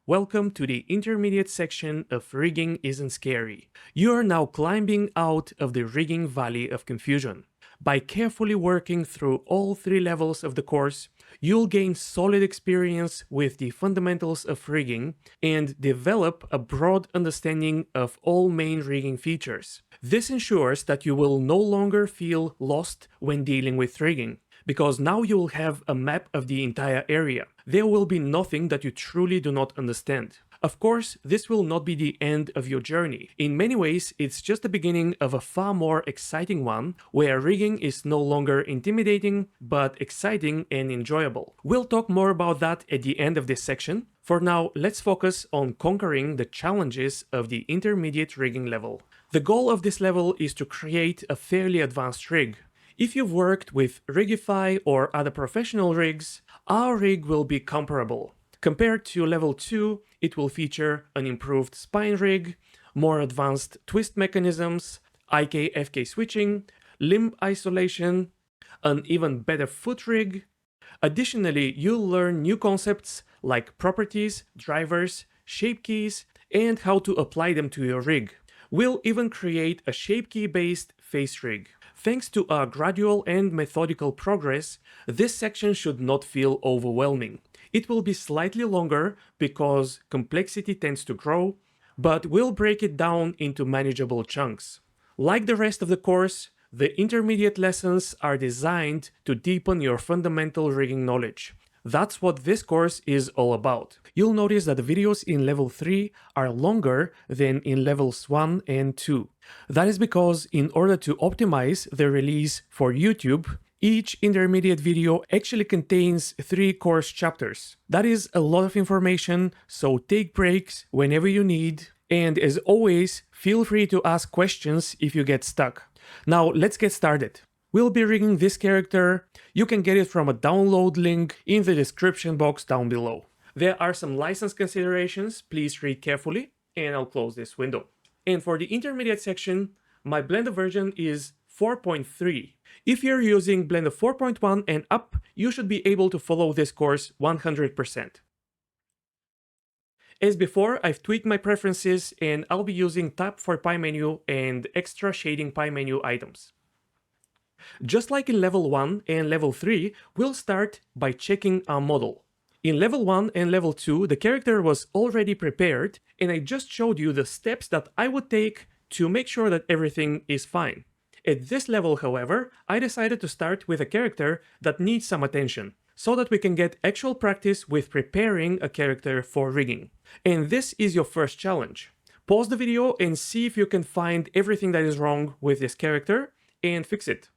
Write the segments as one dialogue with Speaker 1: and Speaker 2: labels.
Speaker 1: Welcome to the intermediate section of Rigging Isn't Scary. You are now climbing out of the rigging valley of confusion. By carefully working through all 3 levels of the course, you'll gain solid experience with the fundamentals of rigging and develop a broad understanding of all main rigging features. This ensures that you will no longer feel lost when dealing with rigging, because now you will have a map of the entire area. There will be nothing that you truly do not understand. Of course, this will not be the end of your journey. In many ways, it's just the beginning of a far more exciting one, where rigging is no longer intimidating, but exciting and enjoyable. We'll talk more about that at the end of this section. For now, let's focus on conquering the challenges of the intermediate rigging level. The goal of this level is to create a fairly advanced rig. If you've worked with Rigify or other professional rigs, our rig will be comparable. Compared to level 2, it will feature an improved spine rig, more advanced twist mechanisms, IK-FK switching, limb isolation, an even better foot rig. Additionally, you'll learn new concepts like properties, drivers, shape keys, and how to apply them to your rig. We'll even create a shape key based face rig. Thanks to our gradual and methodical progress, this section should not feel overwhelming. It will be slightly longer because complexity tends to grow, but we'll break it down into manageable chunks. Like the rest of the course, the intermediate lessons are designed to deepen your fundamental rigging knowledge. That's what this course is all about. You'll notice that the videos in level 3 are longer than in levels 1 and 2. That is because in order to optimize the release for YouTube, each intermediate video actually contains 3 course chapters. That is a lot of information, so take breaks whenever you need. And as always, feel free to ask questions if you get stuck. Now let's get started. We'll be rigging this character. You can get it from a download link in the description box down below. There are some license considerations, please read carefully, and I'll close this window. And for the intermediate section, my Blender version is 4.3. If you're using Blender 4.1 and up, you should be able to follow this course 100%. As before, I've tweaked my preferences and I'll be using tap for pie menu and extra shading pie menu items. Just like in level 1 and level 3, we'll start by checking our model. In level 1 and level 2, the character was already prepared, and I just showed you the steps that I would take to make sure that everything is fine. At this level, however, I decided to start with a character that needs some attention, so that we can get actual practice with preparing a character for rigging. And this is your first challenge. Pause the video and see if you can find everything that is wrong with this character and fix it.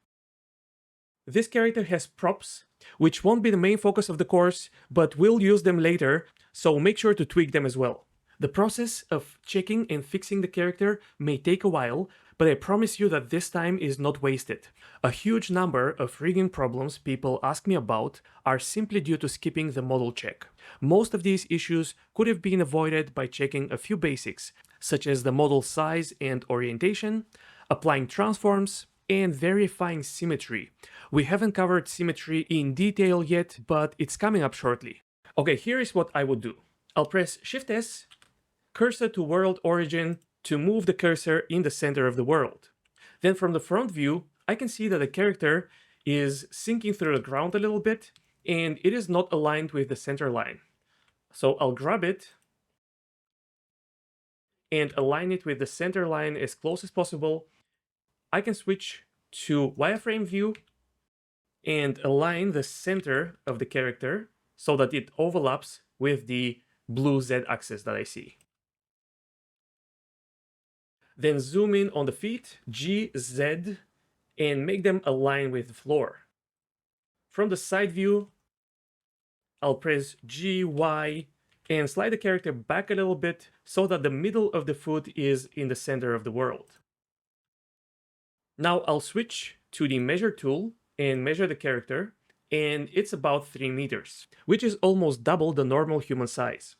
Speaker 1: This character has props, which won't be the main focus of the course, but we'll use them later, so make sure to tweak them as well. The process of checking and fixing the character may take a while, but I promise you that this time is not wasted. A huge number of rigging problems people ask me about are simply due to skipping the model check. Most of these issues could have been avoided by checking a few basics, such as the model size and orientation, applying transforms, and verifying symmetry. We haven't covered symmetry in detail yet, but it's coming up shortly. Okay, here is what I would do. I'll press Shift-S, cursor to world origin, to move the cursor in the center of the world. Then from the front view, I can see that the character is sinking through the ground a little bit, and it is not aligned with the center line. So I'll grab it and align it with the center line as close as possible. I can switch to wireframe view and align the center of the character so that it overlaps with the blue Z axis that I see. Then zoom in on the feet, G, Z, and make them align with the floor. From the side view, I'll press G, Y, and slide the character back a little bit so that the middle of the foot is in the center of the world. Now I'll switch to the measure tool and measure the character, and it's about 3 meters, which is almost double the normal human size.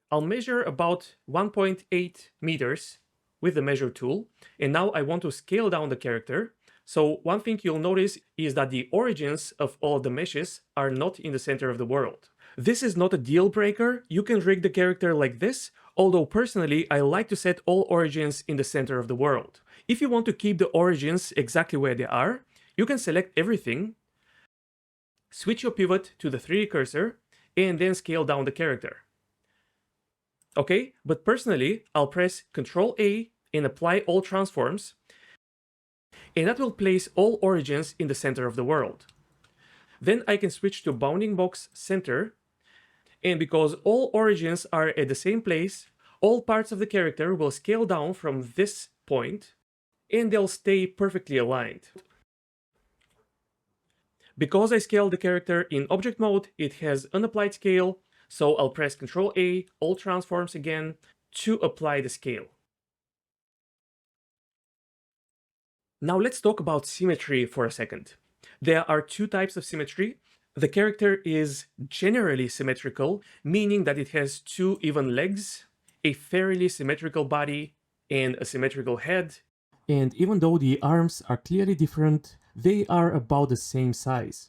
Speaker 1: I'll measure about 1.8 meters with the measure tool, and now I want to scale down the character, So one thing you'll notice is that the origins of all of the meshes are not in the center of the world. This is not a deal breaker. You can rig the character like this, although personally I like to set all origins in the center of the world. If you want to keep the origins exactly where they are, you can select everything, switch your pivot to the 3D cursor, and then scale down the character. Okay, but personally, I'll press Ctrl A and apply all transforms, and that will place all origins in the center of the world. Then I can switch to bounding box center, and because all origins are at the same place, all parts of the character will scale down from this point, and they'll stay perfectly aligned. Because I scaled the character in object mode, it has unapplied scale, so I'll press Ctrl A, all transforms again, to apply the scale. Now let's talk about symmetry for a second. There are two types of symmetry. The character is generally symmetrical, meaning that it has two even legs, a fairly symmetrical body, and a symmetrical head. And even though the arms are clearly different, they are about the same size.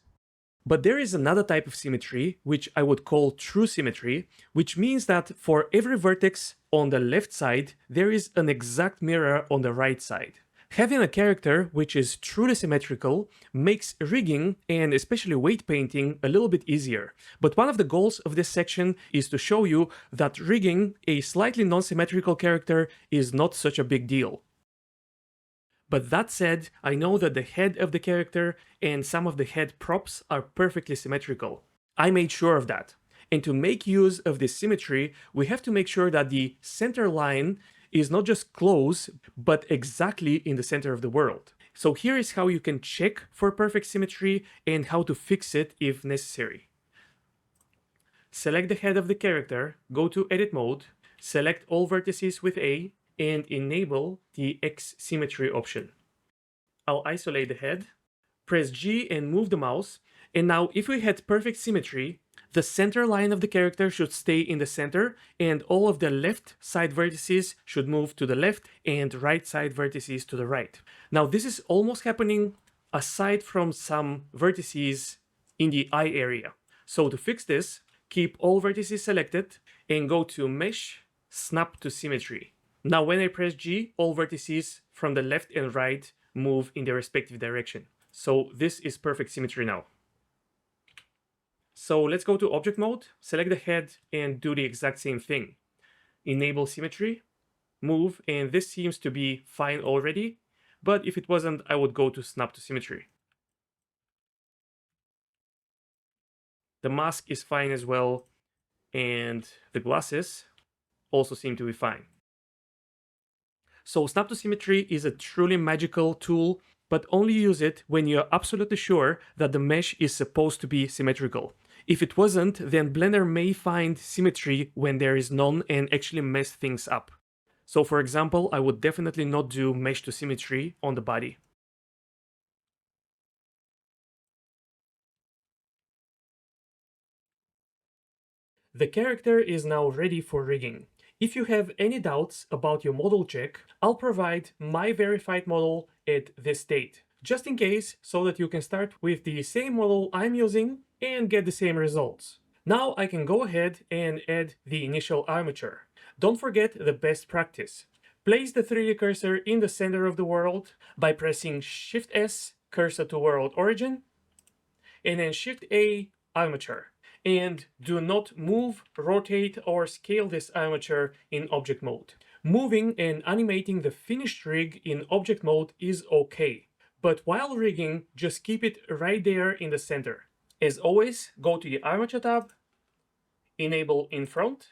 Speaker 1: But there is another type of symmetry, which I would call true symmetry, which means that for every vertex on the left side, there is an exact mirror on the right side. Having a character which is truly symmetrical makes rigging and especially weight painting a little bit easier. But one of the goals of this section is to show you that rigging a slightly non-symmetrical character is not such a big deal. But that said, I know that the head of the character and some of the head props are perfectly symmetrical. I made sure of that. And to make use of this symmetry, we have to make sure that the center line is not just close, but exactly in the center of the world. So here is how you can check for perfect symmetry and how to fix it if necessary. Select the head of the character, go to Edit Mode, select all vertices with A, and enable the X symmetry option. I'll isolate the head, press G and move the mouse, and now if we had perfect symmetry, the center line of the character should stay in the center, and all of the left side vertices should move to the left and right side vertices to the right. Now this is almost happening aside from some vertices in the eye area. So to fix this, keep all vertices selected and go to Mesh, Snap to Symmetry. Now when I press G, all vertices from the left and right move in their respective direction. So this is perfect symmetry now. So let's go to object mode, select the head and do the exact same thing. Enable symmetry, move, and this seems to be fine already, but if it wasn't, I would go to snap to symmetry. The mask is fine as well, and the glasses also seem to be fine. So snap to symmetry is a truly magical tool, but only use it when you're absolutely sure that the mesh is supposed to be symmetrical. If it wasn't, then Blender may find symmetry when there is none and actually mess things up. So for example, I would definitely not do mesh to symmetry on the body. The character is now ready for rigging. If you have any doubts about your model check, I'll provide my verified model at this date, just in case, so that you can start with the same model I'm using and get the same results. Now I can go ahead and add the initial armature. Don't forget the best practice. Place the 3D cursor in the center of the world by pressing Shift S, cursor to world origin, and then Shift A, armature. And do not move, rotate, or scale this armature in object mode. Moving and animating the finished rig in object mode is okay, but while rigging, just keep it right there in the center. As always, go to the Armature tab, enable in front,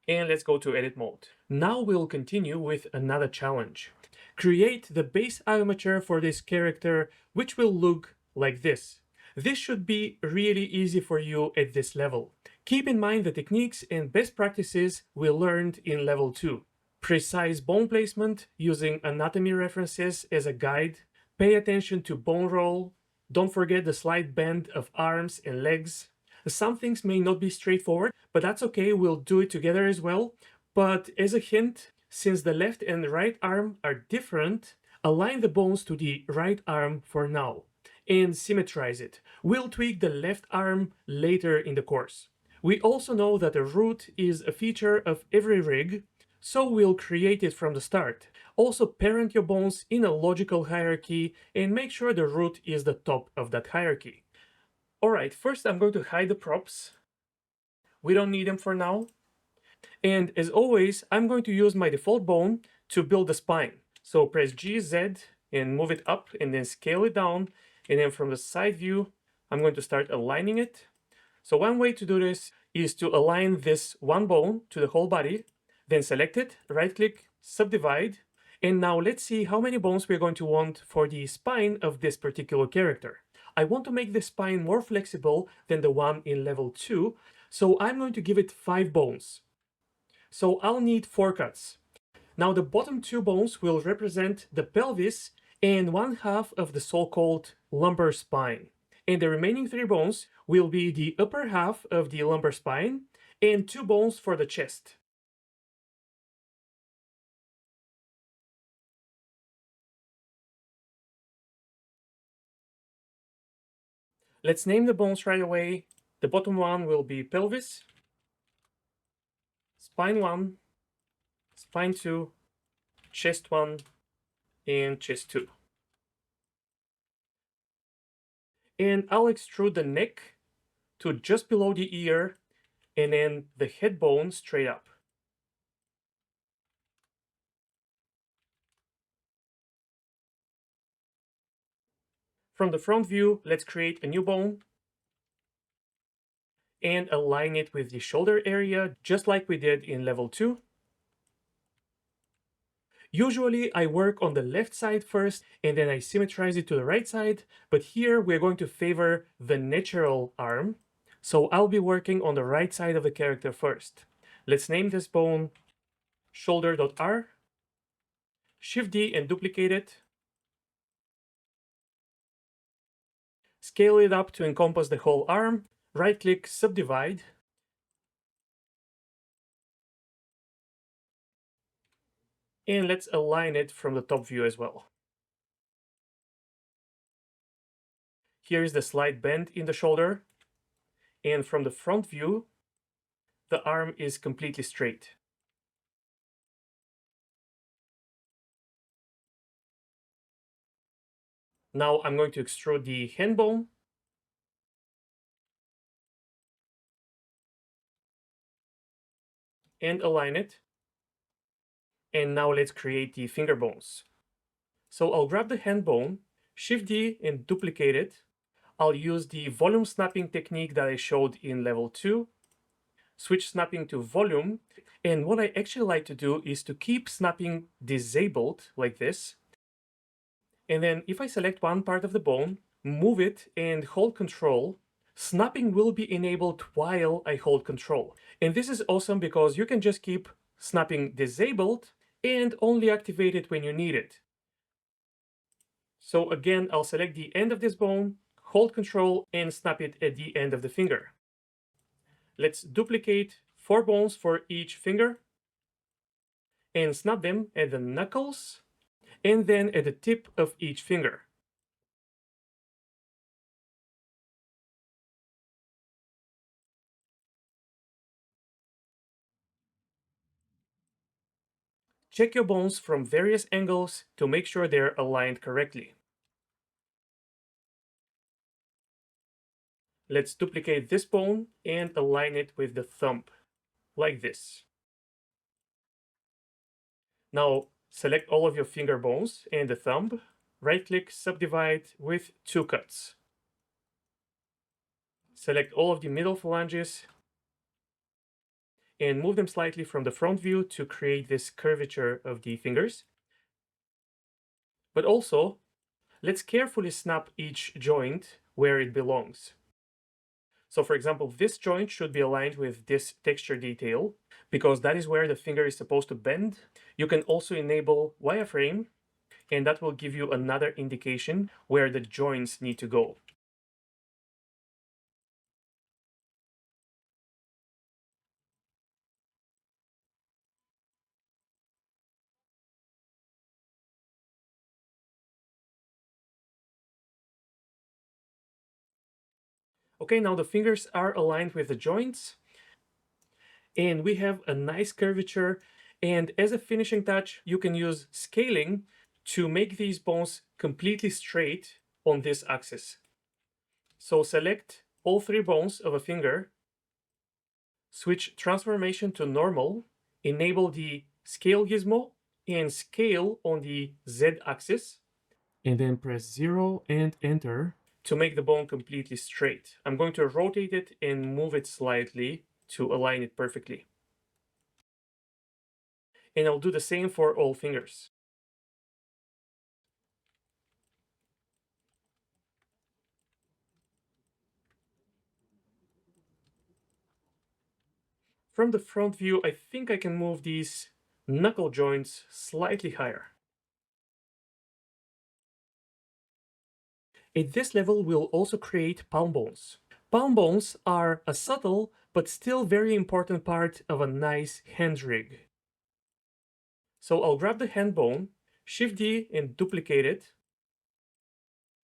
Speaker 1: and let's go to edit mode. Now we'll continue with another challenge. Create the base armature for this character, which will look like this. This should be really easy for you at this level. Keep in mind the techniques and best practices we learned in level 2. Precise bone placement using anatomy references as a guide. Pay attention to bone roll. Don't forget the slight bend of arms and legs. Some things may not be straightforward, but that's okay, we'll do it together as well. But as a hint, since the left and right arm are different, Align the bones to the right arm for now and symmetrize it. We'll tweak the left arm later in the course. We also know that a root is a feature of every rig, so we'll create it from the start. Also parent your bones in a logical hierarchy and make sure the root is the top of that hierarchy. Alright, first I'm going to hide the props. We don't need them for now. And as always, I'm going to use my default bone to build the spine. So press GZ and move it up and then scale it down. And then from the side view, I'm going to start aligning it. So one way to do this is to align this one bone to the whole body, then select it, right click, subdivide. And now let's see how many bones we're going to want for the spine of this particular character. I want to make the spine more flexible than the one in level 2, so I'm going to give it 5 bones. So I'll need 4 cuts. Now the bottom 2 bones will represent the pelvis and one half of the so-called lumbar spine. And the remaining 3 bones will be the upper half of the lumbar spine and 2 bones for the chest. Let's name the bones right away. The bottom one will be pelvis, spine 1, spine 2, chest 1, and chest 2. And I'll extrude the neck to just below the ear and then the head bone straight up. From the front view, let's create a new bone and align it with the shoulder area, just like we did in level 2. Usually I work on the left side first and then I symmetrize it to the right side, but here we're going to favor the natural arm. So I'll be working on the right side of the character first. Let's name this bone shoulder.r, Shift D and duplicate it, scale it up to encompass the whole arm, right click, subdivide, and let's align it from the top view as well. Here is the slight bend in the shoulder, and from the front view, the arm is completely straight. Now I'm going to extrude the hand bone and align it. And now let's create the finger bones. So I'll grab the hand bone, Shift D and duplicate it. I'll use the volume snapping technique that I showed in level 2. Switch snapping to volume. And what I actually like to do is to keep snapping disabled like this. And then if I select one part of the bone, move it and hold control, snapping will be enabled while I hold control. And this is awesome because you can just keep snapping disabled and only activate it when you need it. So again, I'll select the end of this bone, hold control and snap it at the end of the finger. Let's duplicate 4 bones for each finger and snap them at the knuckles and then at the tip of each finger. Check your bones from various angles to make sure they're aligned correctly. Let's duplicate this bone and align it with the thumb, like this. Now select all of your finger bones and the thumb, right-click, subdivide with 2 cuts. Select all of the middle phalanges and move them slightly from the front view to create this curvature of the fingers. But also, let's carefully snap each joint where it belongs. So for example, this joint should be aligned with this texture detail because that is where the finger is supposed to bend. You can also enable wireframe and that will give you another indication where the joints need to go. Okay, now the fingers are aligned with the joints, and we have a nice curvature. And as a finishing touch, you can use scaling to make these bones completely straight on this axis. So select all 3 bones of a finger, switch transformation to normal, enable the scale gizmo, and scale on the Z axis, and then press 0 and enter to make the bone completely straight. I'm going to rotate it and move it slightly to align it perfectly. And I'll do the same for all fingers. From the front view, I think I can move these knuckle joints slightly higher. At this level, we'll also create palm bones. Palm bones are a subtle but still very important part of a nice hand rig. So I'll grab the hand bone, Shift D and duplicate it,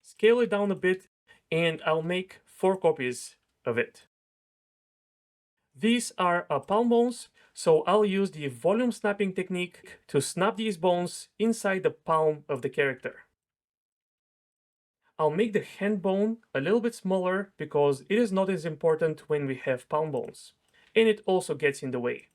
Speaker 1: scale it down a bit, and I'll make 4 copies of it. These are palm bones, so I'll use the volume snapping technique to snap these bones inside the palm of the character. I'll make the hand bone a little bit smaller because it is not as important when we have palm bones, and it also gets in the way.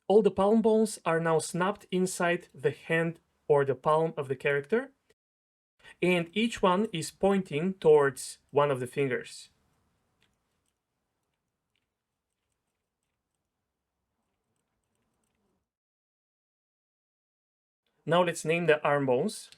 Speaker 1: All the palm bones are now snapped inside the hand or the palm of the character, and each one is pointing towards one of the fingers. Now let's name the arm bones.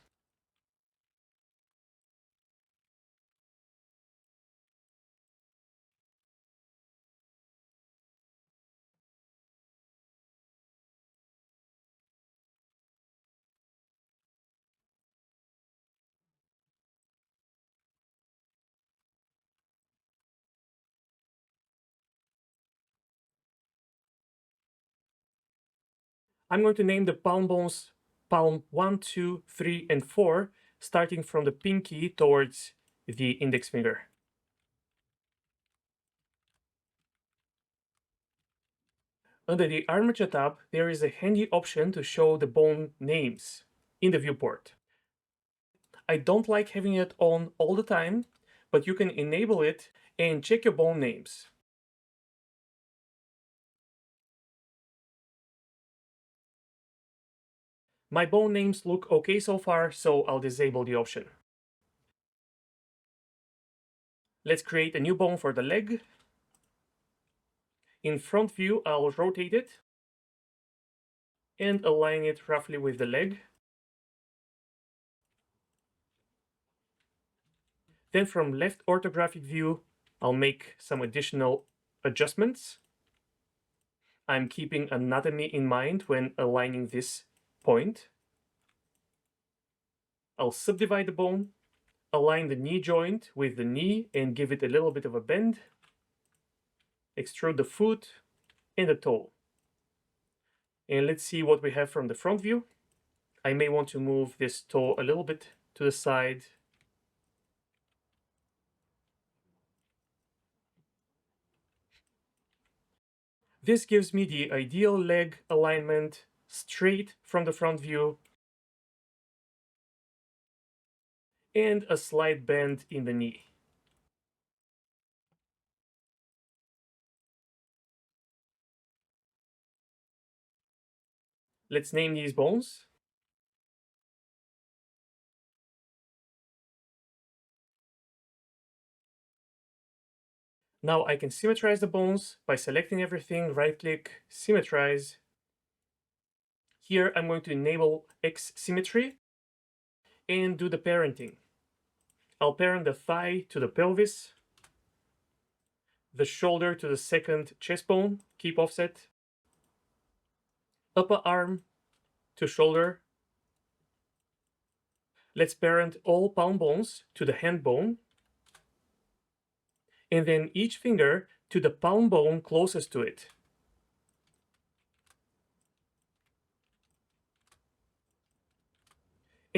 Speaker 1: I'm going to name the palm bones palm 1, 2, 3, and 4, starting from the pinky towards the index finger. Under the Armature tab, there is a handy option to show the bone names in the viewport. I don't like having it on all the time, but you can enable it and check your bone names. My bone names look okay so far, so I'll disable the option. Let's create a new bone for the leg. In front view, I'll rotate it and align it roughly with the leg. Then from left orthographic view, I'll make some additional adjustments. I'm keeping anatomy in mind when aligning this point. I'll subdivide the bone, align the knee joint with the knee and give it a little bit of a bend. Extrude the foot and the toe. And let's see what we have from the front view. I may want to move this toe a little bit to the side. This gives me the ideal leg alignment straight from the front view and a slight bend in the knee. Let's name these bones. Now I can symmetrize the bones by selecting everything, right-click, symmetrize. Here I'm going to enable X symmetry and do the parenting. I'll parent the thigh to the pelvis, the shoulder to the second chest bone, keep offset, upper arm to shoulder. Let's parent all palm bones to the hand bone, and then each finger to the palm bone closest to it.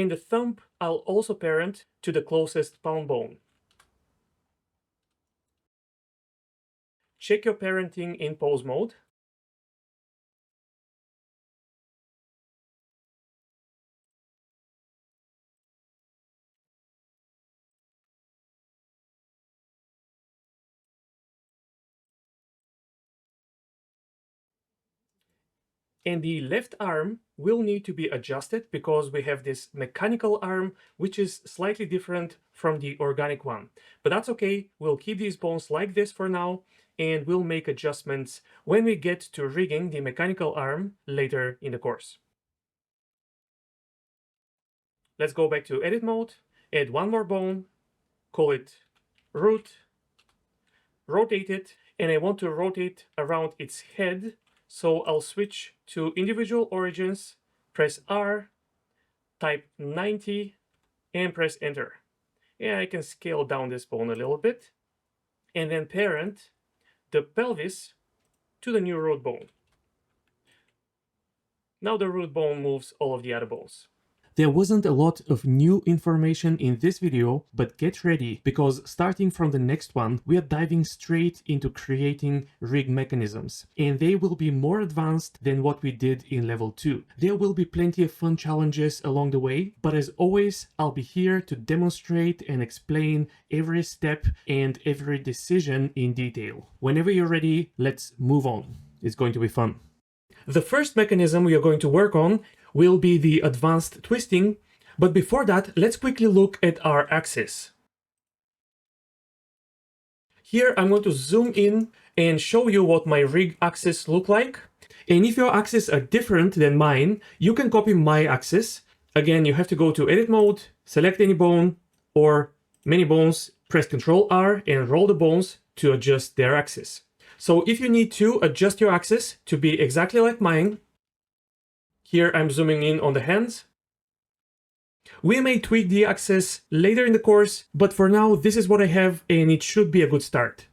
Speaker 1: And the thumb I'll also parent to the closest palm bone. Check your parenting in pose mode. And the left arm will need to be adjusted because we have this mechanical arm, which is slightly different from the organic one. But that's okay. We'll keep these bones like this for now, and we'll make adjustments when we get to rigging the mechanical arm later in the course. Let's go back to edit mode, add one more bone, call it root, rotate it, and I want to rotate around its head. So I'll switch to individual origins, press R, type 90, and press enter. And I can scale down this bone a little bit, and then parent the pelvis to the new root bone. Now the root bone moves all of the other bones. There wasn't a lot of new information in this video, but get ready, because starting from the next one, we are diving straight into creating rig mechanisms, and they will be more advanced than what we did in level 2. There will be plenty of fun challenges along the way, but as always, I'll be here to demonstrate and explain every step and every decision in detail. Whenever you're ready, let's move on. It's going to be fun. The first mechanism we are going to work on will be the advanced twisting, but before that, let's quickly look at our axis. Here I'm going to zoom in and show you what my rig axis look like. And if your axes are different than mine, you can copy my axis. Again, you have to go to edit mode, select any bone or many bones, press Ctrl R and roll the bones to adjust their axis. So if you need to adjust your axis to be exactly like mine, here I'm zooming in on the hands. We may tweak the axis later in the course, but for now this is what I have and it should be a good start.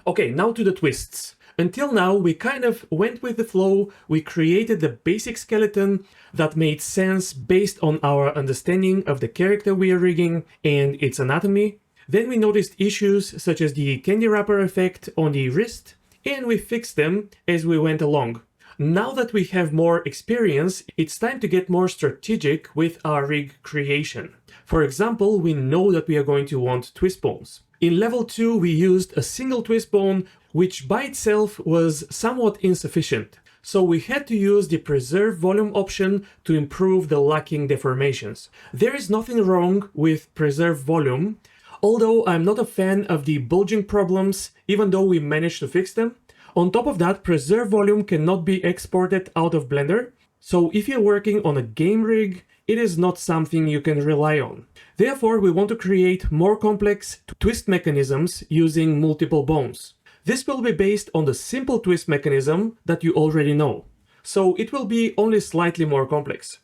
Speaker 1: Okay, now to the twists. Until now we kind of went with the flow, we created the basic skeleton that made sense based on our understanding of the character we are rigging and its anatomy. Then we noticed issues such as the candy wrapper effect on the wrist, and we fixed them as we went along. Now that we have more experience, it's time to get more strategic with our rig creation. For example, we know that we are going to want twist bones. In level 2, we used a single twist bone, which by itself was somewhat insufficient. So we had to use the preserve volume option to improve the lacking deformations. There is nothing wrong with preserve volume, although I'm not a fan of the bulging problems, even though we managed to fix them. On top of that, preserve volume cannot be exported out of Blender, so if you're working on a game rig, it is not something you can rely on. Therefore, we want to create more complex twist mechanisms using multiple bones. This will be based on the simple twist mechanism that you already know, so it will be only slightly more complex.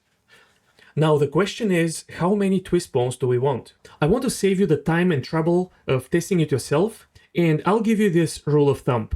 Speaker 1: Now the question is, how many twist bones do we want? I want to save you the time and trouble of testing it yourself, and I'll give you this rule of thumb.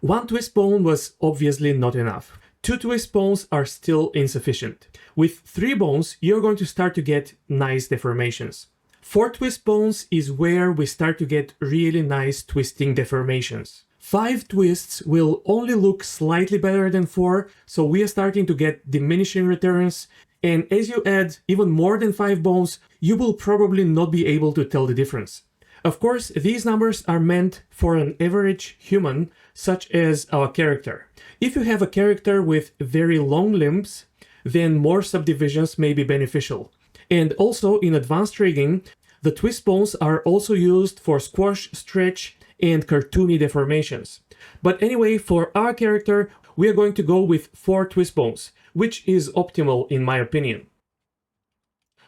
Speaker 1: 1 twist bone was obviously not enough. 2 twist bones are still insufficient. With 3 bones, you're going to start to get nice deformations. 4 twist bones is where we start to get really nice twisting deformations. 5 twists will only look slightly better than 4, so we are starting to get diminishing returns. And as you add even more than 5 bones, you will probably not be able to tell the difference. Of course, these numbers are meant for an average human, such as our character. If you have a character with very long limbs, then more subdivisions may be beneficial. And also in advanced rigging, the twist bones are also used for squash, stretch, and cartoony deformations. But anyway, for our character, we are going to go with 4 twist bones, which is optimal in my opinion.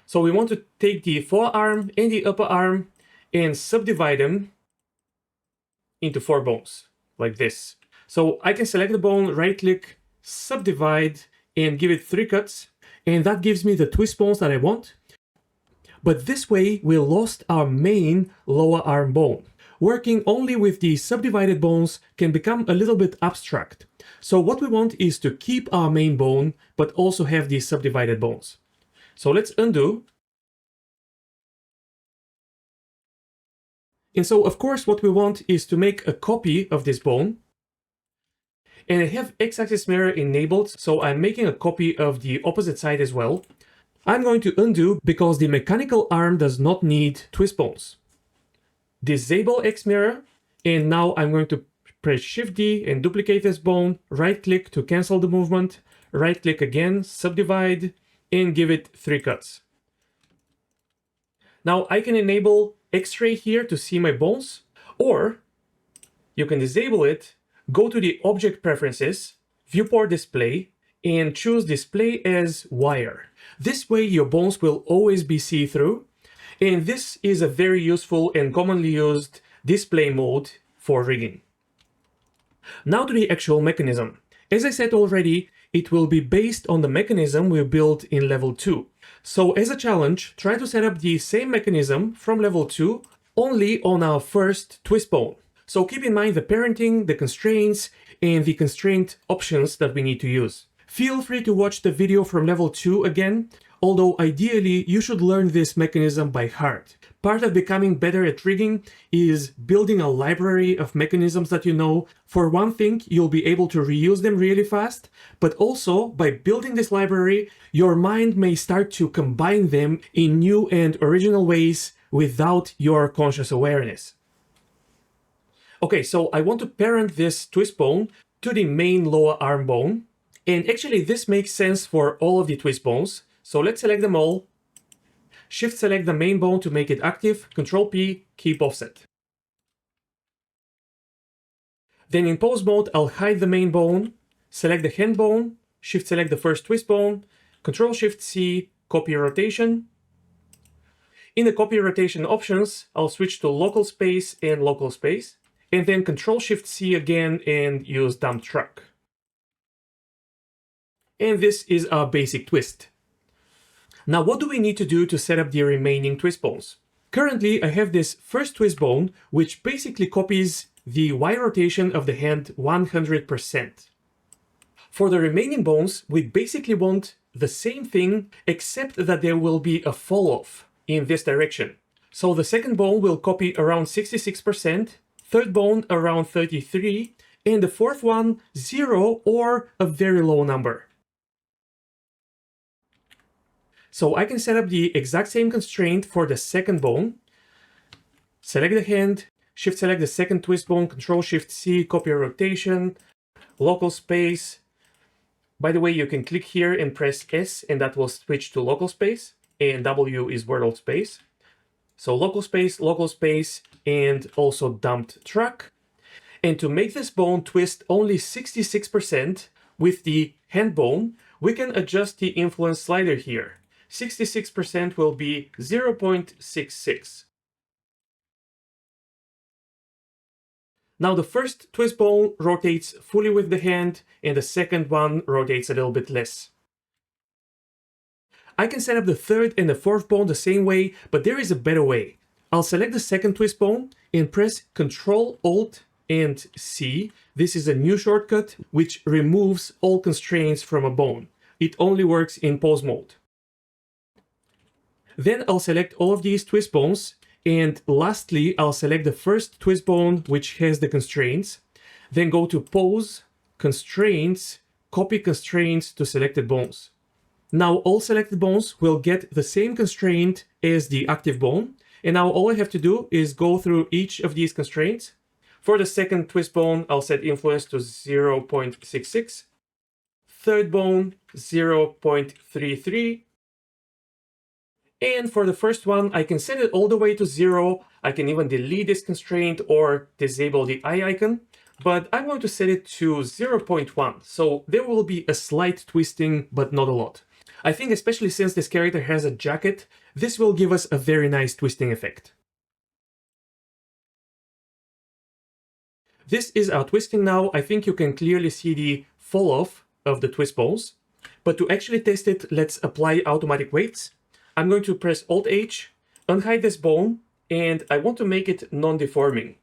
Speaker 1: So we want to take the forearm and the upper arm and subdivide them into 4 bones, like this. So I can select the bone, right click, subdivide, and give it 3 cuts, and that gives me the twist bones that I want. But this way we lost our main lower arm bone. Working only with the subdivided bones can become a little bit abstract. So what we want is to keep our main bone, but also have these subdivided bones. So let's undo. And so, of course, what we want is to make a copy of this bone. And I have x-axis mirror enabled, so I'm making a copy of the opposite side as well. I'm going to undo because the mechanical arm does not need twist bones. Disable X mirror, and now I'm going to press Shift D and duplicate this bone, right click to cancel the movement, right click again, subdivide, and give it 3 cuts. Now I can enable X-ray here to see my bones, or you can disable it, go to the Object Preferences, Viewport Display, and choose Display as Wire. This way your bones will always be see-through, and this is a very useful and commonly used display mode for rigging. Now to the actual mechanism. As I said already, it will be based on the mechanism we built in level 2. So as a challenge, try to set up the same mechanism from level 2 only on our first twist bone. So keep in mind the parenting, the constraints, and the constraint options that we need to use. Feel free to watch the video from level 2 again, although ideally you should learn this mechanism by heart. Part of becoming better at rigging is building a library of mechanisms that you know. For one thing, you'll be able to reuse them really fast, but also by building this library, your mind may start to combine them in new and original ways without your conscious awareness. Okay, so I want to parent this twist bone to the main lower arm bone. And actually this makes sense for all of the twist bones. So let's select them all. Shift select the main bone to make it active, Control P, keep offset. Then in pose mode, I'll hide the main bone, select the hand bone, Shift select the first twist bone, Control Shift C, copy rotation. In the copy rotation options, I'll switch to local space and local space, and then Control Shift C again and use dump truck. And this is our basic twist. Now, what do we need to do to set up the remaining twist bones? Currently, I have this first twist bone, which basically copies the Y rotation of the hand 100%. For the remaining bones, we basically want the same thing, except that there will be a fall-off in this direction. So the second bone will copy around 66%, third bone around 33%, and the fourth one 0 or a very low number. So I can set up the exact same constraint for the second bone. Select the hand, Shift select the second twist bone, Control Shift C, copy rotation, local space. By the way, you can click here and press S and that will switch to local space, and W is world space. So local space, and also dumped truck. And to make this bone twist only 66% with the hand bone, we can adjust the influence slider here. 66% will be 0.66. Now the first twist bone rotates fully with the hand, and the second one rotates a little bit less. I can set up the third and the fourth bone the same way, but there is a better way. I'll select the second twist bone and press Ctrl, Alt, and C. This is a new shortcut which removes all constraints from a bone. It only works in pose mode. Then I'll select all of these twist bones, and lastly I'll select the first twist bone which has the constraints, then go to Pose, Constraints, Copy Constraints to selected bones. Now all selected bones will get the same constraint as the active bone, and now all I have to do is go through each of these constraints. For the second twist bone, I'll set influence to 0.66, third bone 0.33, and for the first one, I can set it all the way to 0. I can even delete this constraint or disable the eye icon, but I'm going to set it to 0.1. So there will be a slight twisting, but not a lot. I think especially since this character has a jacket, this will give us a very nice twisting effect. This is our twisting now. I think you can clearly see the fall off of the twist bones, but to actually test it, let's apply automatic weights. I'm going to press Alt-H, unhide this bone, and I want to make it non-deforming.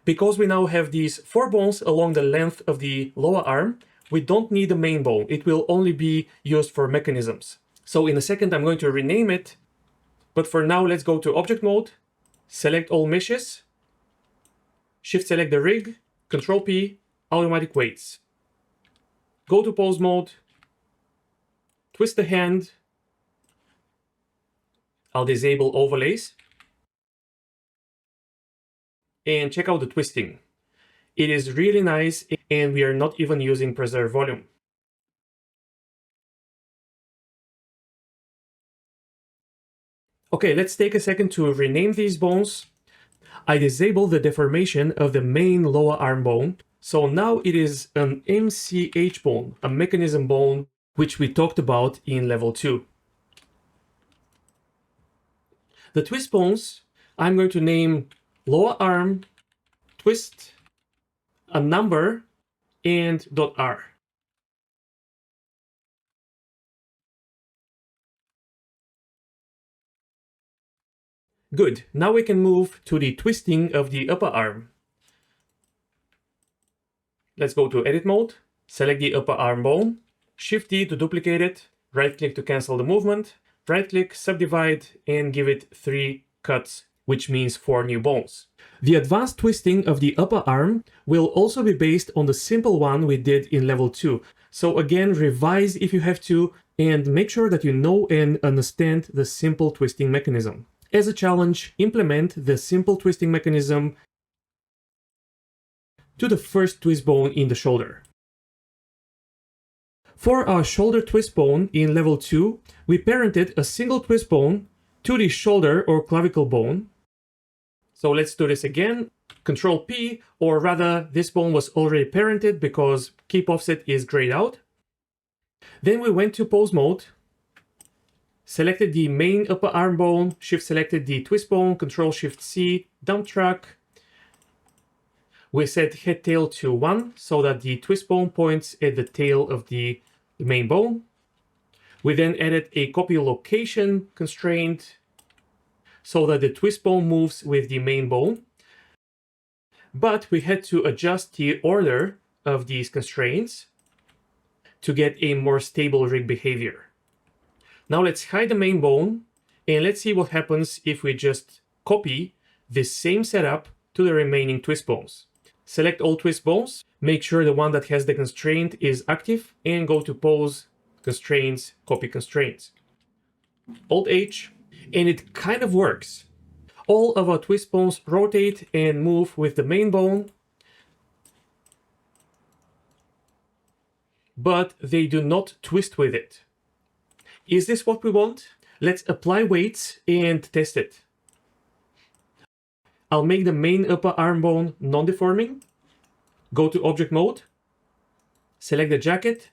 Speaker 1: Because we now have these 4 bones along the length of the lower arm, we don't need the main bone. It will only be used for mechanisms. So in a second, I'm going to rename it. But for now, let's go to object mode, select all meshes, shift select the rig, Control P, automatic weights. Go to pose mode, twist the hand. I'll disable overlays. And check out the twisting. It is really nice, and we are not even using preserve volume. Okay, let's take a second to rename these bones. I disable the deformation of the main lower arm bone. So now it is an MCH bone, a mechanism bone, which we talked about in level 2. The twist bones, I'm going to name lower arm, twist, a number, and .r. Good, now we can move to the twisting of the upper arm. Let's go to edit mode, select the upper arm bone, Shift D to duplicate it, right click to cancel the movement, right click, subdivide, and give it 3 cuts, which means 4 new bones. The advanced twisting of the upper arm will also be based on the simple one we did in level 2. So again, revise if you have to, and make sure that you know and understand the simple twisting mechanism. As a challenge, implement the simple twisting mechanism to the first twist bone in the shoulder. For our shoulder twist bone in level 2, we parented a single twist bone to the shoulder or clavicle bone. So let's do this again. Control P, or rather, this bone was already parented because keep offset is grayed out. Then we went to pose mode, selected the main upper arm bone, shift selected the twist bone, Control Shift C, dump track. We set head tail to 1 so that the twist bone points at the tail of the main bone. We then added a copy location constraint so that the twist bone moves with the main bone. But we had to adjust the order of these constraints to get a more stable rig behavior. Now let's hide the main bone and let's see what happens if we just copy this same setup to the remaining twist bones. Select all twist bones, make sure the one that has the constraint is active, and go to pose, constraints, copy constraints. Alt H, and it kind of works. All of our twist bones rotate and move with the main bone, but they do not twist with it. Is this what we want? Let's apply weights and test it. I'll make the main upper arm bone non-deforming. Go to object mode, select the jacket,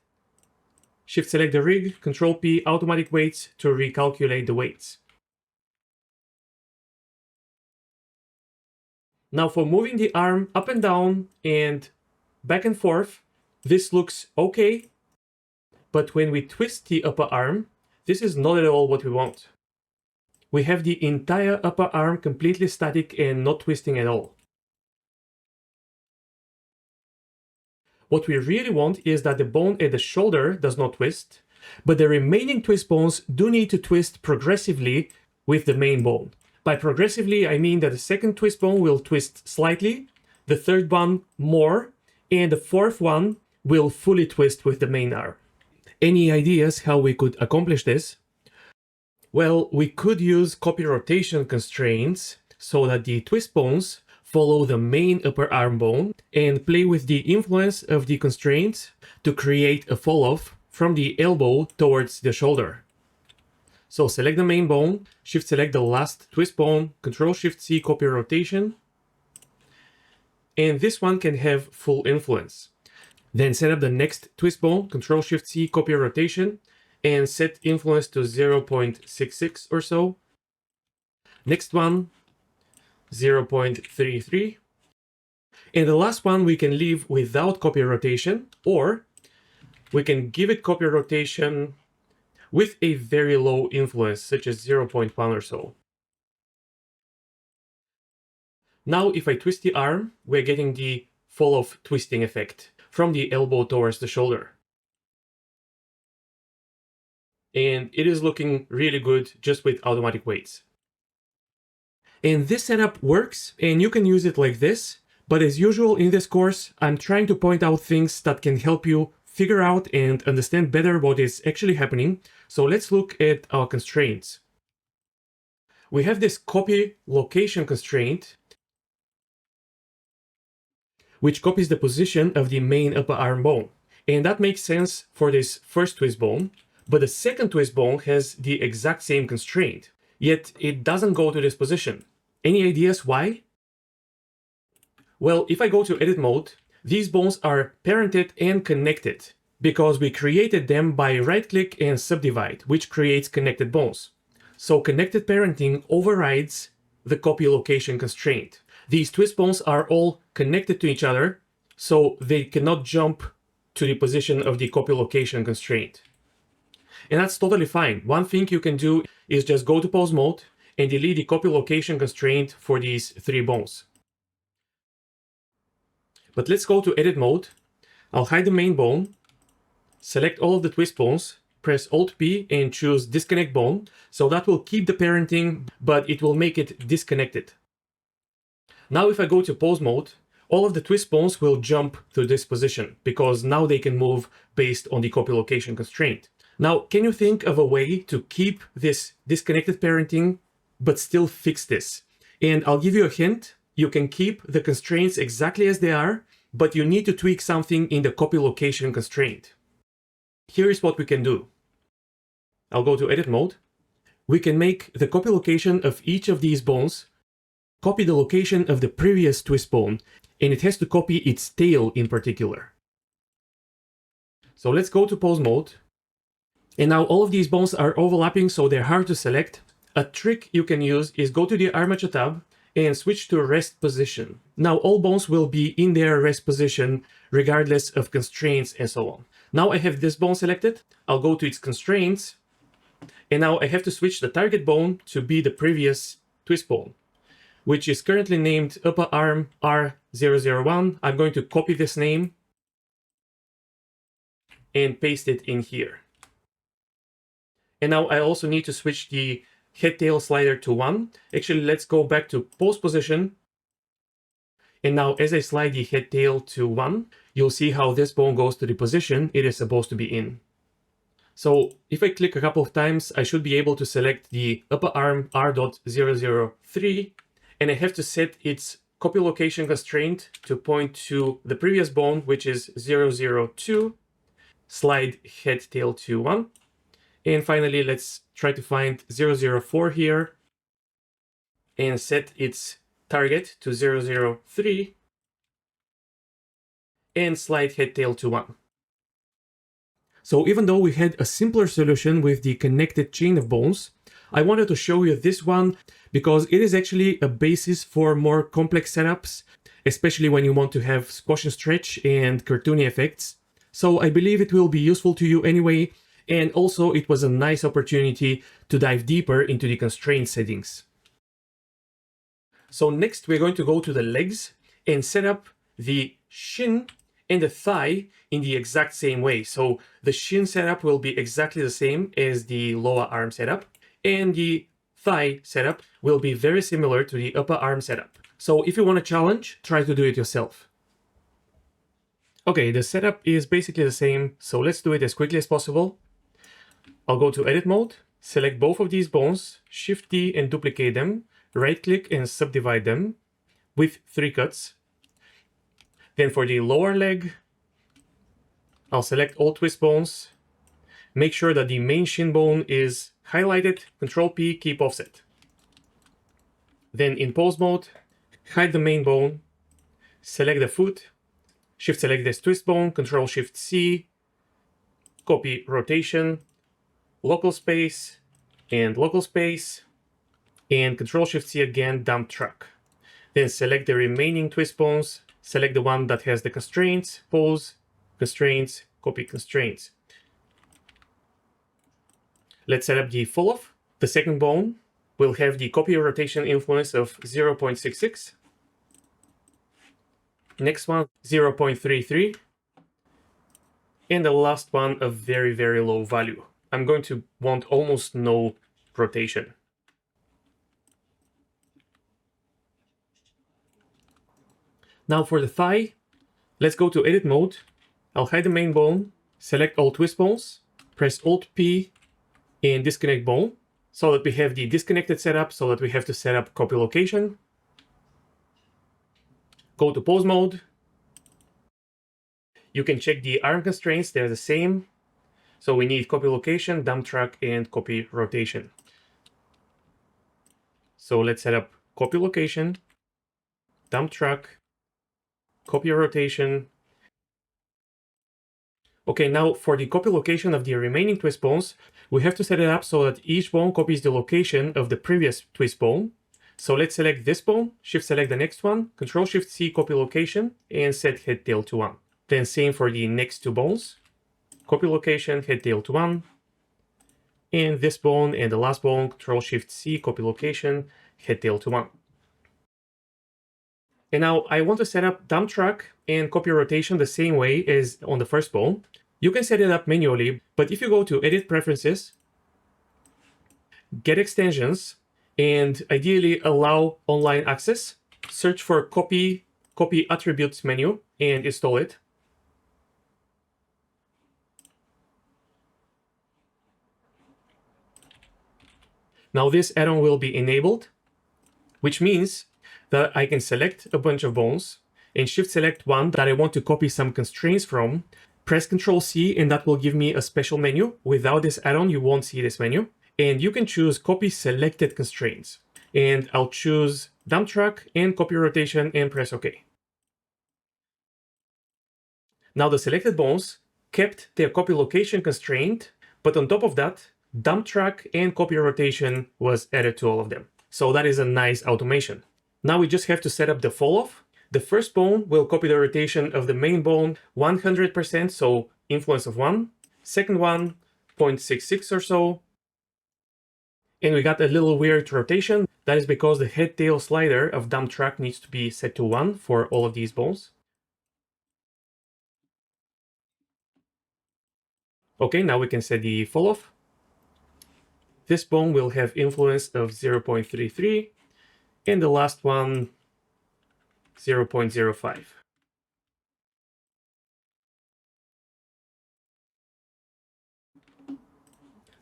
Speaker 1: shift select the rig, Control P, automatic weights to recalculate the weights. Now for moving the arm up and down and back and forth, this looks okay. But when we twist the upper arm, this is not at all what we want. We have the entire upper arm completely static and not twisting at all. What we really want is that the bone at the shoulder does not twist, but the remaining twist bones do need to twist progressively with the main bone. By progressively, I mean that the second twist bone will twist slightly, the third one more, and the fourth one will fully twist with the main arm. Any ideas how we could accomplish this? Well, we could use copy rotation constraints so that the twist bones follow the main upper arm bone and play with the influence of the constraints to create a fall-off from the elbow towards the shoulder. So select the main bone, shift select the last twist bone, Control Shift C, copy rotation, and this one can have full influence. Then set up the next twist bone, Control Shift C, copy rotation, and set influence to 0.66 or so. Next one, 0.33. And the last one we can leave without copy rotation, or we can give it copy rotation with a very low influence, such as 0.1 or so. Now, if I twist the arm, we're getting the fall-off twisting effect from the elbow towards the shoulder. and it is looking really good just with automatic weights. And this setup works, and you can use it like this. But as usual in this course, I'm trying to point out things that can help you figure out and understand better what is actually happening. So let's look at our constraints. We have this copy location constraint, which copies the position of the main upper arm bone. And that makes sense for this first twist bone, but the second twist bone has the exact same constraint, yet it doesn't go to this position. Any ideas why? Well, if I go to edit mode, these bones are parented and connected because we created them by right-click and subdivide, which creates connected bones. So connected parenting overrides the copy location constraint. These twist bones are all connected to each other, so they cannot jump to the position of the copy location constraint. And that's totally fine. One thing you can do is just go to pause mode and delete the copy location constraint for these three bones. But let's go to edit mode. I'll hide the main bone, select all of the twist bones, press Alt-P and choose disconnect bone. So that will keep the parenting, but it will make it disconnected. Now if I go to pause mode, all of the twist bones will jump to this position because now they can move based on the copy location constraint. Now, can you think of a way to keep this disconnected parenting, but still fix this? And I'll give you a hint. You can keep the constraints exactly as they are, but you need to tweak something in the copy location constraint. Here is what we can do. I'll go to edit mode. We can make the copy location of each of these bones copy the location of the previous twist bone, and it has to copy its tail in particular. So let's go to pause mode. And now all of these bones are overlapping, so they're hard to select. A trick you can use is go to the Armature tab and switch to rest position. Now all bones will be in their rest position regardless of constraints and so on. Now I have this bone selected. I'll go to its constraints. And now I have to switch the target bone to be the previous twist bone, which is currently named upper arm R001. I'm going to copy this name and paste it in here. And now I also need to switch the head tail slider to 1. Actually, let's go back to pose position. And now as I slide the head tail to 1, you'll see how this bone goes to the position it is supposed to be in. So if I click a couple of times, I should be able to select the upper arm R.003, and I have to set its copy location constraint to point to the previous bone, which is 002, slide head tail to 1. And finally, let's try to find 004 here and set its target to 003 and slide head tail to 1. So even though we had a simpler solution with the connected chain of bones, I wanted to show you this one because it is actually a basis for more complex setups, especially when you want to have squash and stretch and cartoony effects. So I believe it will be useful to you anyway. And also it was a nice opportunity to dive deeper into the constraint settings. So next we're going to go to the legs and set up the shin and the thigh in the exact same way. So the shin setup will be exactly the same as the lower arm setup, and the thigh setup will be very similar to the upper arm setup. So if you want a challenge, try to do it yourself. Okay, the setup is basically the same, so let's do it as quickly as possible. I'll go to edit mode, select both of these bones, Shift D and duplicate them, right click and subdivide them with 3 cuts. Then for the lower leg, I'll select all twist bones, make sure that the main shin bone is highlighted, Control P, keep offset. Then in pose mode, hide the main bone, select the foot, Shift select this twist bone, Control Shift C, copy rotation, local space, and Control Shift C again, dump track. Then select the remaining twist bones, select the one that has the constraints, pose, constraints, copy constraints. Let's set up the fall off. The second bone will have the copy rotation influence of 0.66. Next one, 0.33. And the last one, a very, very low value. I'm going to want almost no rotation. Now for the thigh, let's go to edit mode. I'll hide the main bone, select all twist bones, press Alt P and disconnect bone so that we have the disconnected setup, so that we have to set up copy location. Go to pose mode. You can check the arm constraints, they're the same. So we need copy location, dump truck, and copy rotation. So let's set up copy location, dump truck, copy rotation. Okay, now for the copy location of the remaining twist bones, we have to set it up so that each bone copies the location of the previous twist bone. So let's select this bone, shift select the next one, Control Shift C copy location, and set head tail to 1. Then same for the next two bones, copy location, head tail to 1. And this bone and the last bone, Control Shift C copy location, head tail to 1. And now I want to set up dump truck and copy rotation the same way as on the first bone. You can set it up manually, but if you go to Edit Preferences, Get Extensions, and ideally allow online access, search for Copy Attributes menu and install it. Now this add-on will be enabled, which means that I can select a bunch of bones and shift select one that I want to copy some constraints from, press Ctrl C, and that will give me a special menu. Without this add-on, you won't see this menu. And you can choose copy selected constraints. And I'll choose dump truck and copy rotation and press OK. Now the selected bones kept their copy location constraint, but on top of that, dump truck and copy rotation was added to all of them. So that is a nice automation. Now we just have to set up the fall off. The first bone will copy the rotation of the main bone 100%, so influence of 1. Second one, 0.66 or so. And we got a little weird rotation. That is because the head tail slider of dump truck needs to be set to 1 for all of these bones. Okay, now we can set the fall off. This bone will have influence of 0.33, and the last one 0.05.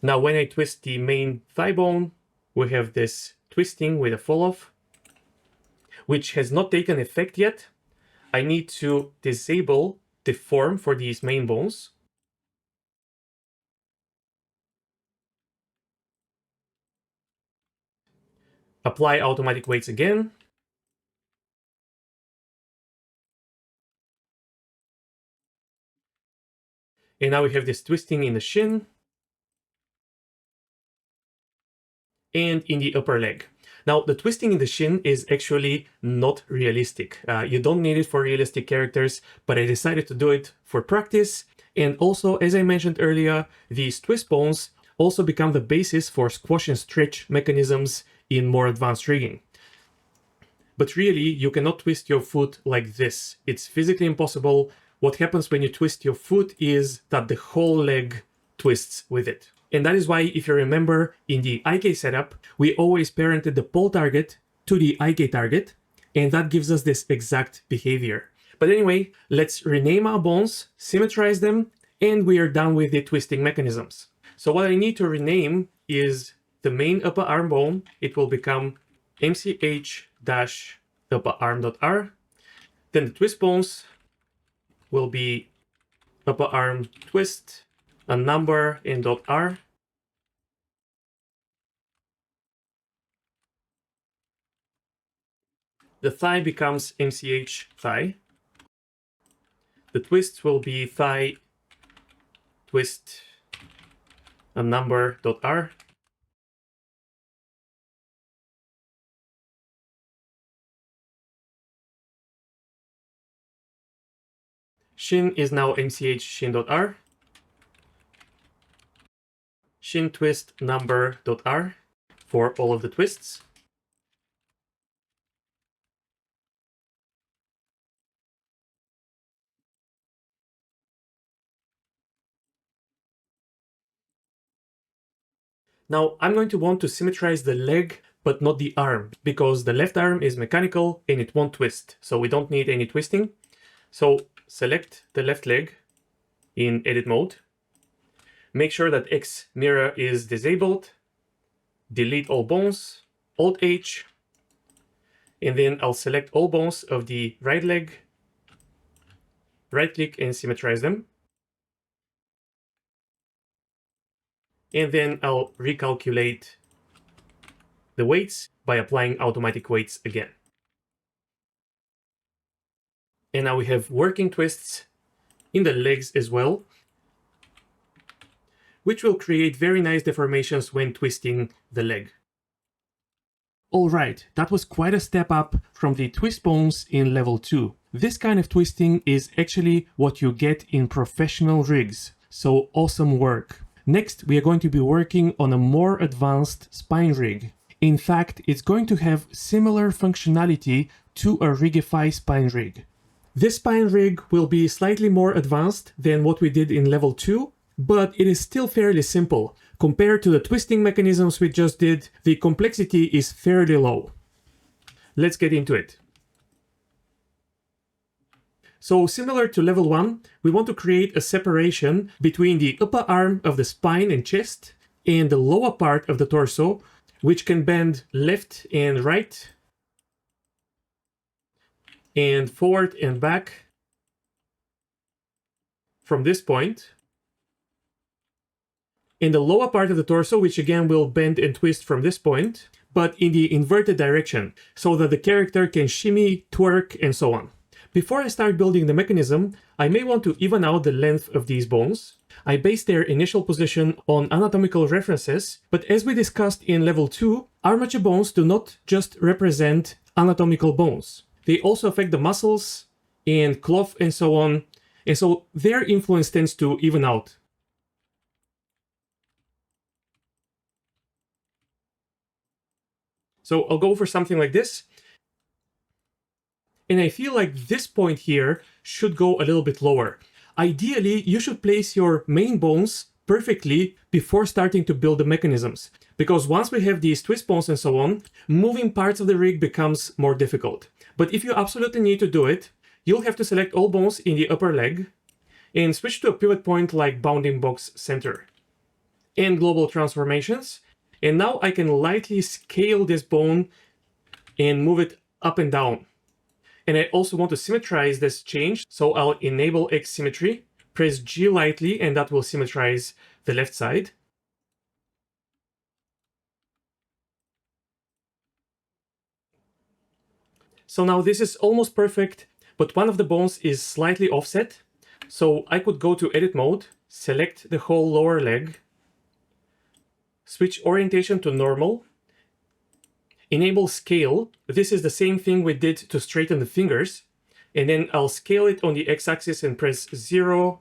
Speaker 1: Now when I twist the main thigh bone, we have this twisting with a fall off, which has not taken effect yet. I need to disable the form for these main bones. Apply automatic weights again. And now we have this twisting in the shin and in the upper leg. Now, the twisting in the shin is actually not realistic. You don't need it for realistic characters, but I decided to do it for practice. And also, as I mentioned earlier, these twist bones also become the basis for squash and stretch mechanisms in more advanced rigging. But really, you cannot twist your foot like this. It's physically impossible. What happens when you twist your foot is that the whole leg twists with it. And that is why, if you remember, in the IK setup, we always parented the pole target to the IK target, and that gives us this exact behavior. But anyway, let's rename our bones, symmetrize them, and we are done with the twisting mechanisms. So what I need to rename is the main upper arm bone. It will become mch-upper arm.r. Then the twist bones will be upper arm twist, a number in .r. The thigh becomes mch thigh. The twist will be thigh twist, a number .r. Shin is now mch shin.r. Shin twist number.r for all of the twists. Now I'm going to want to symmetrize the leg, but not the arm, because the left arm is mechanical and it won't twist. So we don't need any twisting. So select the left leg in edit mode. Make sure that X mirror is disabled. Delete all bones, Alt H, and then I'll select all bones of the right leg, right click and symmetrize them. And then I'll recalculate the weights by applying automatic weights again. And now we have working twists in the legs as well, which will create very nice deformations when twisting the leg. Alright, that was quite a step up from the twist bones in level 2. This kind of twisting is actually what you get in professional rigs, so awesome work. Next, we are going to be working on a more advanced spine rig. In fact, it's going to have similar functionality to a Rigify spine rig. This spine rig will be slightly more advanced than what we did in level 2, but it is still fairly simple. Compared to the twisting mechanisms we just did, the complexity is fairly low. Let's get into it. So similar to level 1, we want to create a separation between the upper arm of the spine and chest and the lower part of the torso, which can bend left and right, and forward and back from this point. In the lower part of the torso, which again will bend and twist from this point, but in the inverted direction, so that the character can shimmy, twerk, and so on. Before I start building the mechanism, I may want to even out the length of these bones. I base their initial position on anatomical references, but as we discussed in level 2, armature bones do not just represent anatomical bones. They also affect the muscles and cloth and so on, and so their influence tends to even out. So I'll go for something like this. And I feel like this point here should go a little bit lower. Ideally, you should place your main bones perfectly before starting to build the mechanisms. Because once we have these twist bones and so on, moving parts of the rig becomes more difficult. But if you absolutely need to do it, you'll have to select all bones in the upper leg and switch to a pivot point like bounding box center. And global transformations. And now I can lightly scale this bone and move it up and down. And I also want to symmetrize this change, so I'll enable X symmetry, press G lightly, and that will symmetrize the left side. So now this is almost perfect, but one of the bones is slightly offset. So I could go to edit mode, select the whole lower leg, switch orientation to normal, enable scale. This is the same thing we did to straighten the fingers. And then I'll scale it on the x-axis and press 0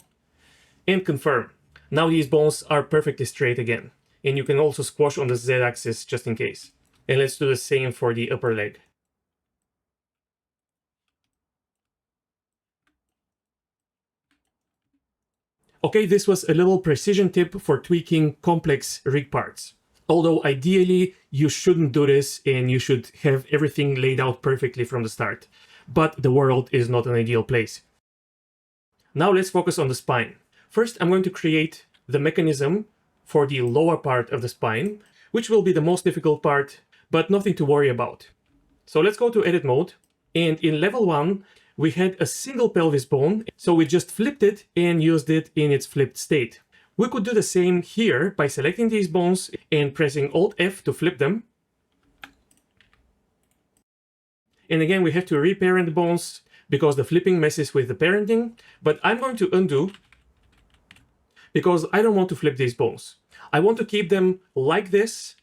Speaker 1: and confirm. Now these bones are perfectly straight again. And you can also squash on the z-axis just in case. And let's do the same for the upper leg. Okay, this was a little precision tip for tweaking complex rig parts. Although ideally, you shouldn't do this and you should have everything laid out perfectly from the start. But the world is not an ideal place. Now let's focus on the spine. First, I'm going to create the mechanism for the lower part of the spine, which will be the most difficult part, but nothing to worry about. So let's go to edit mode. And in level 1, we had a single pelvis bone, so we just flipped it and used it in its flipped state. We could do the same here by selecting these bones and pressing Alt F to flip them. And again, we have to reparent the bones because the flipping messes with the parenting, but I'm going to undo because I don't want to flip these bones. I want to keep them like this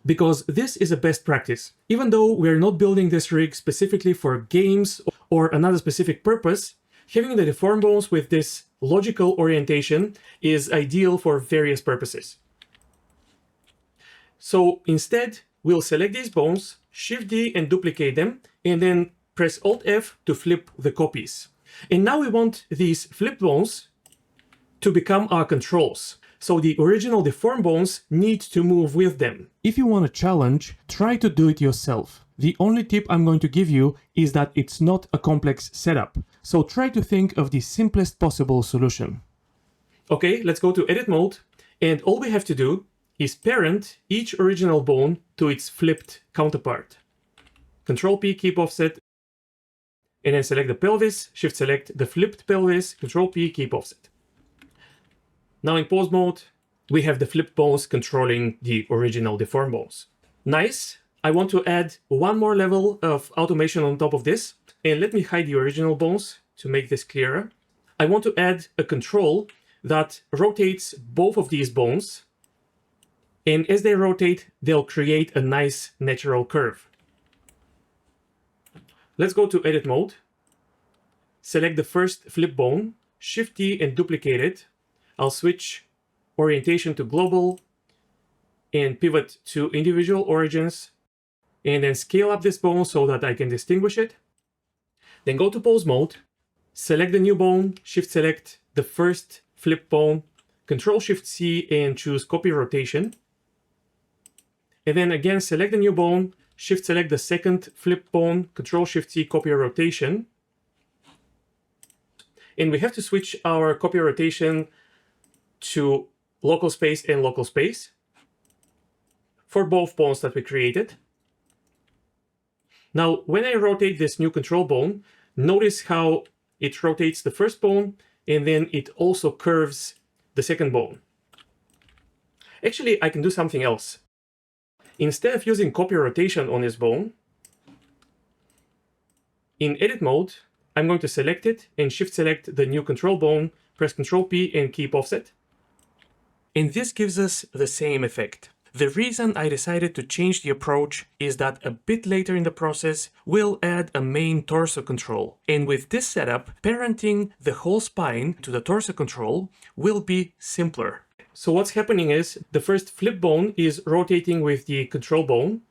Speaker 1: because this is a best practice. Even though we're not building this rig specifically for games or another specific purpose, having the deformed bones with this logical orientation is ideal for various purposes. So instead, we'll select these bones, Shift D and duplicate them, and then press Alt F to flip the copies. And now we want these flipped bones to become our controls. so the original deformed bones need to move with them. If you want a challenge, try to do it yourself. The only tip I'm going to give you is that it's not a complex setup, so try to think of the simplest possible solution. Okay, let's go to edit mode, and all we have to do is parent each original bone to its flipped counterpart. Control P, keep offset, and then select the pelvis, shift select the flipped pelvis, Control P, keep offset. Now in pose mode, we have the flipped bones controlling the original deformed bones. Nice. I want to add one more level of automation on top of this, and let me hide the original bones to make this clearer. I want to add a control that rotates both of these bones, and as they rotate, they'll create a nice natural curve. Let's go to edit mode, select the first flip bone, Shift T and duplicate it. I'll switch orientation to global and pivot to individual origins, and then scale up this bone so that I can distinguish it. Then go to pose mode, select the new bone, shift select the first flip bone, Control Shift C and choose copy rotation. And then again, select the new bone, shift select the second flip bone, Control Shift C, copy rotation. And we have to switch our copy rotation to local space and local space for both bones that we created. Now, when I rotate this new control bone, notice how it rotates the first bone and then it also curves the second bone. Actually, I can do something else. Instead of using copy rotation on this bone, in edit mode, I'm going to select it and shift select the new control bone, press Control P and keep offset. And this gives us the same effect. The reason I decided to change the approach is that a bit later in the process, we'll add a main torso control. And with this setup, parenting the whole spine to the torso control will be simpler. So what's happening is the first flip bone is rotating with the control bone,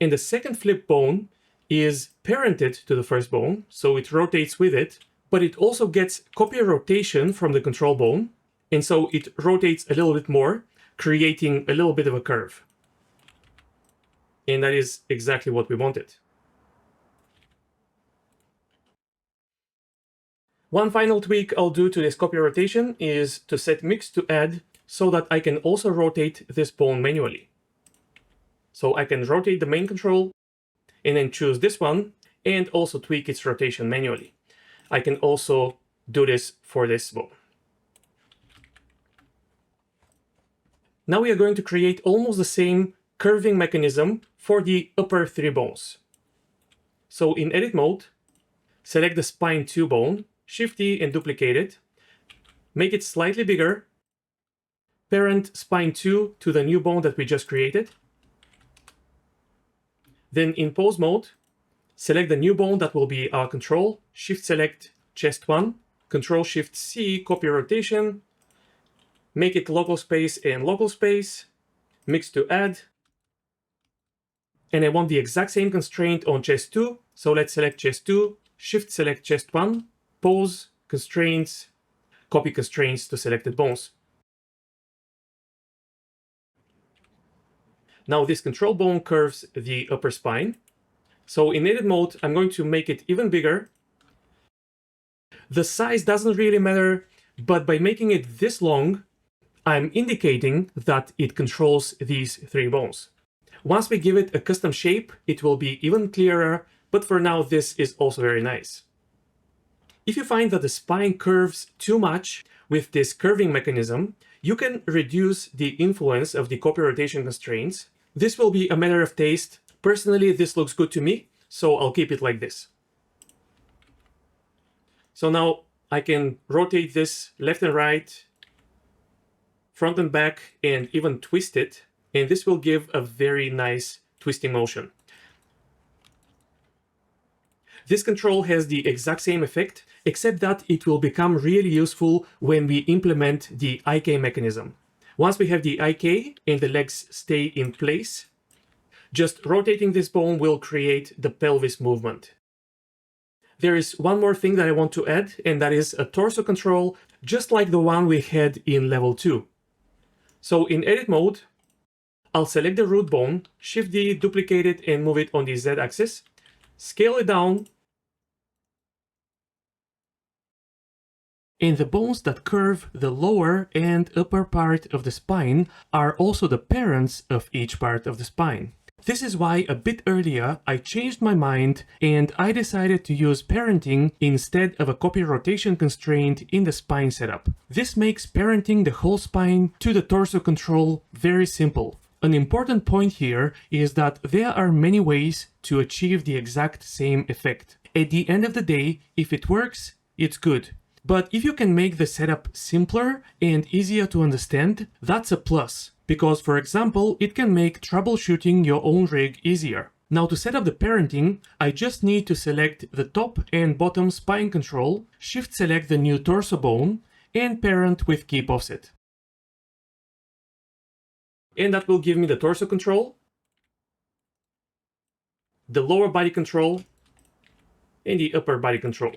Speaker 1: and the second flip bone is parented to the first bone, so it rotates with it, but it also gets copy rotation from the control bone, and so it rotates a little bit more, creating a little bit of a curve. And that is exactly what we wanted. One final tweak I'll do to this copy rotation is to set mix to add so that I can also rotate this bone manually. So I can rotate the main control and then choose this one and also tweak its rotation manually. I can also do this for this bone. Now we are going to create almost the same curving mechanism for the upper three bones. So in edit mode, select the spine 2 bone, Shift D and duplicate it, make it slightly bigger, parent spine 2 to the new bone that we just created. Then in pose mode, select the new bone that will be our control, shift select chest 1, Control Shift C, copy rotation, make it local space and local space, mix to add. And I want the exact same constraint on chest 2. So let's select chest 2, shift select chest 1, pose, constraints, copy constraints to selected bones. Now this control bone curves the upper spine. So in edit mode, I'm going to make it even bigger. The size doesn't really matter, but by making it this long, I'm indicating that it controls these 3 bones. Once we give it a custom shape, it will be even clearer, but for now this is also very nice. If you find that the spine curves too much with this curving mechanism, you can reduce the influence of the copy rotation constraints. This will be a matter of taste. Personally, this looks good to me, so I'll keep it like this. So now I can rotate this left and right, front and back, and even twist it, and this will give a very nice twisting motion. This control has the exact same effect, except that it will become really useful when we implement the IK mechanism. Once we have the IK and the legs stay in place, just rotating this bone will create the pelvis movement. There is one more thing that I want to add, and that is a torso control, just like the one we had in level 2. So in edit mode, I'll select the root bone, Shift D, duplicate it and move it on the Z axis, scale it down, and the bones that curve the lower and upper part of the spine are also the parents of each part of the spine. This is why a bit earlier I changed my mind and I decided to use parenting instead of a copy rotation constraint in the spine setup. This makes parenting the whole spine to the torso control very simple. An important point here is that there are many ways to achieve the exact same effect. At the end of the day, if it works, it's good. But if you can make the setup simpler and easier to understand, that's a plus. Because, for example, it can make troubleshooting your own rig easier. Now to set up the parenting, I just need to select the top and bottom spine control, shift select the new torso bone, and parent with keep offset. And that will give me the torso control, the lower body control, and the upper body control,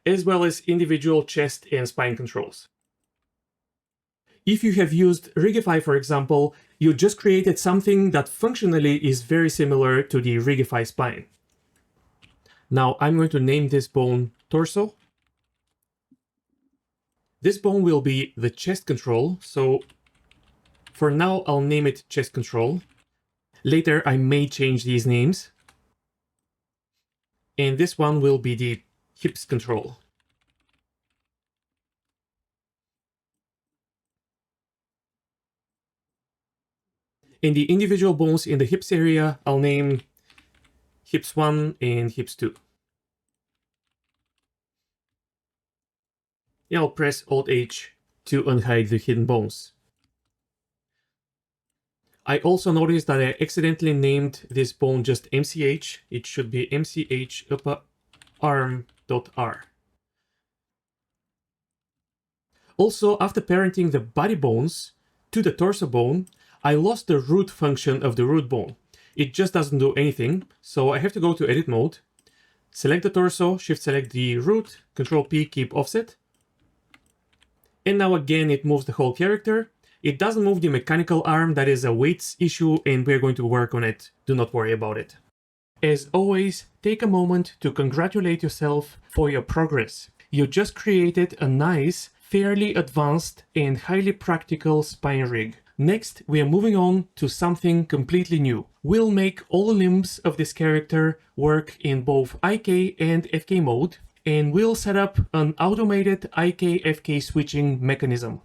Speaker 1: as well as individual chest and spine controls. If you have used Rigify, for example, you just created something that functionally is very similar to the Rigify spine. Now I'm going to name this bone torso. This bone will be the chest control, so for now I'll name it chest control. Later I may change these names. And this one will be the hips control. In the individual bones in the hips area, I'll name hips 1 and hips 2. Yeah, I'll press Alt-H to unhide the hidden bones. I also noticed that I accidentally named this bone just MCH. It should be MCH upper arm.r. Also, after parenting the body bones to the torso bone, I lost the root function of the root bone. It just doesn't do anything, so I have to go to edit mode, select the torso, shift select the root, Control P, keep offset. And now again it moves the whole character. It doesn't move the mechanical arm, that is a weights issue and we're going to work on it. Do not worry about it. As always, take a moment to congratulate yourself for your progress. You just created a nice, fairly advanced and highly practical spine rig. Next, we are moving on to something completely new. We'll make all the limbs of this character work in both IK and FK mode, and we'll set up an automated IK-FK switching mechanism.